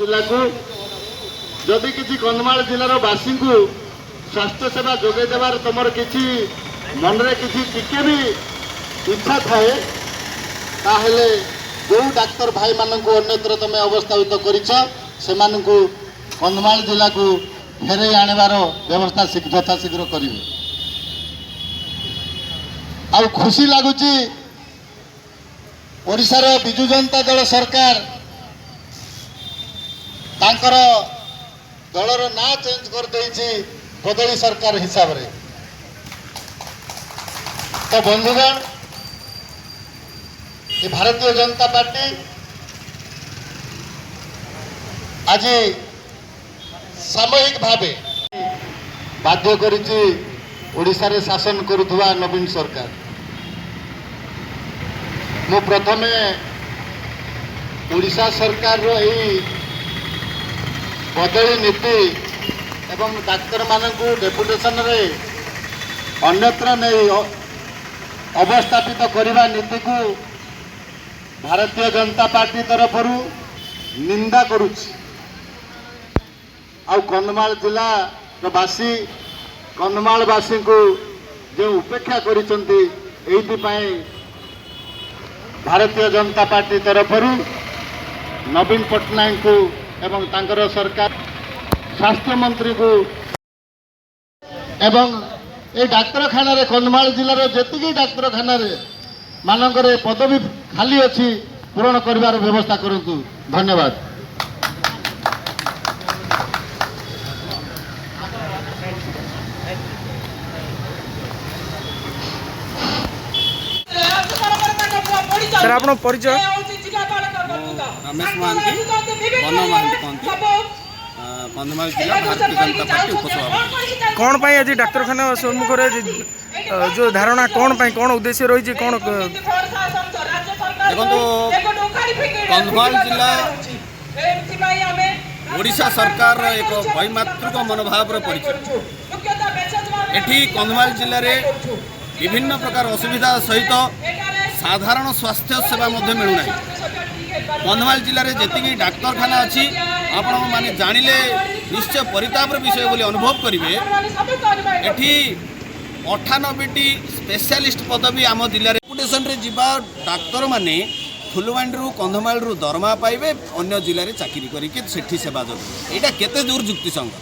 जिला को जदि किसी कंधमाल जिलार बासी को स्वास्थ्य सेवा जोगे देवार तुम किसी मन में किसी टिके भी इच्छा थाए ताहले जो डाक्तर भाई मानक अन्यत्र तुम अवस्थापित कर कंधमाल जिला को फेरे आनबार व्यवस्था यथाशीघ्र करेंगे। आ खुशी लगुच ओडिशार बिजु जनता दल सरकार तांकर दलर ना चेंज कर देइछि बदली सरकार हिसाब रे। तो बंधुगण ये भारतीय जनता पार्टी आज सामूहिक भावे बाध्य करिछि ओडिशा रे शासन करुवा नवीन सरकार। मु प्रथमे ओडिशा सरकार रो एई बदली नीति एवं डाक्तर मानकु डेपुटेशन रे अन्यत्र नहीं अवस्थापित करने नीति को भारतीय जनता पार्टी तरफ निंदा करुछि। आ कंधमाल जिला बासी कंधमालवासी को जो उपेक्षा करिसंती एइथिपाई भारतीय जनता पार्टी तरफ नवीन पट्टनायक को एवं तांकर सरकार स्वास्थ्य मंत्री को एवं ये डाक्तरखाना रे कंधमाल जिलार जेतिकी डाक्तरखाना रे मानकर पदवी खाली अच्छी पूरण करिवार व्यवस्था करंतु। धन्यवाद। सर आपन परिचय? रमेश महांती वन महांती कहती कंधमाल जिला भारतीय जनता पार्टी उपसभापति। कौन पाई आज डाक्तरखाना सम्मुख जो धारणा कौन पाई कौन उद्देश्य रही कौन देखो कंधमाल जिला ओडिशा सरकार एक वैमातृक मनोभाव परिचय। एठी कंधमाल जिले में विभिन्न प्रकार असुविधा सहित साधारण स्वास्थ्य सेवा मिलूना। कंधमाल जिले में जी डाक्तरखाना अच्छी आपण माने जानिले निश्चय परितापर विषय बोली अनुभव करेंगे। एठी 98टी स्पेशलिस्ट पदवी आम जिले रेपुटेशन रे जीवा डाक्तर माने फुलवाणी कंधमाल दरमा पाइबे अन्य जिले में चाकरी करके सेठी सेवा जगह यहाँ केते दूर युक्ति संगत।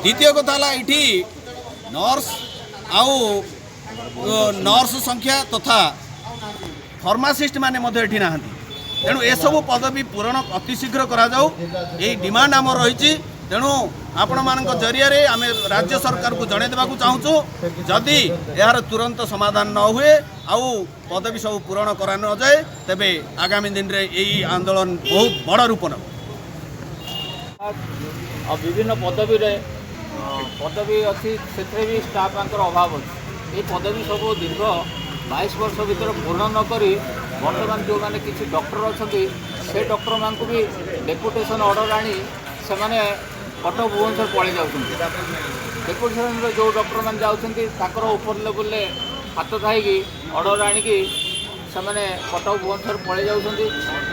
द्वितीय कथा ये नर्स आउ नर्स संख्या तथा फार्मासिस्ट माने एठी नाहंती। तेणु एसबू पदवी पूरण अतिशीघ्र करा जाऊ यही डिमांड आम रही। तेणु आपण मान जरिया आम राज्य सरकार को जन देवाक चाहूँ जदि यार तुरंत समाधान न हुए आउ पदवी सब पूरण करा न जाए तेबे आगामी दिन में यही आंदोलन बहुत बड़ रूप न। विभिन्न पदवी अच्छी से भी स्टाफ अभाव अच्छी। ये पदवी सब दीर्घ 22 वर्ष भर पूर्ण नक बर्तमान जो मैंने किसी डॉक्टर अच्छा से डॉक्टर मान को भी डेपुटेशन ऑर्डर आनी से मैंने कटक भुवनेश्वर पलि जाऊँ। डेपुटेशन जो डॉक्टर मैंने जाकर ऊपर लेवल हाथ थाई ऑर्डर आणिकी से कटक भुवनेश्वर पलि जाऊँ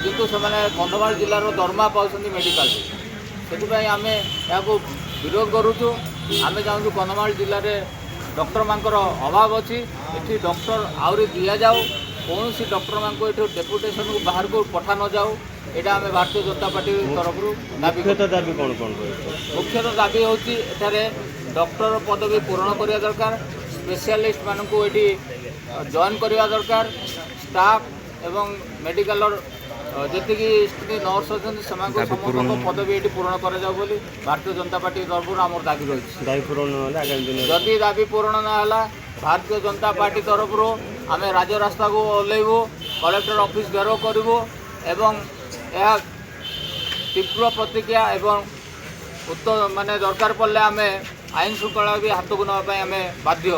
किंतु से कंधमाल जिलार दरमा पाँच मेडिकल से आम या विरोध करुचु। आम चाहूँ कंधमाल जिले में डॉक्टर मानकर अभाव अच्छी ये डॉक्टर आहरी दि जाऊ कौन सी डॉक्टर मान को डेपुटेशन को बाहर को पठा न जाऊ। यहाँ आम भारतीय जनता पार्टी तरफ दाबी मुख्यतः दाबी होती डॉक्टर पदवी पूरण करने दरकार। स्पेशलिस्ट मान को ये जॉइन करने दरकार। स्टाफ एवं मेडिकल जी नर्स अच्छा समस्त पदवी ये पूरण कर भारतीय जनता पार्टी तरफ आम दाबी रही। जदि दाबी पूरण ना भारतीय जनता पार्टी तरफ आम राजरास्ता को ओह्लैबू कलेक्टर ऑफिस घेराव करूँ एवं यह तीव्र प्रतिक्रिया एवं उत्तर माने दरकार पड़े आम आईन श्रृंखला भी हाथ को नापी आम बाध्य।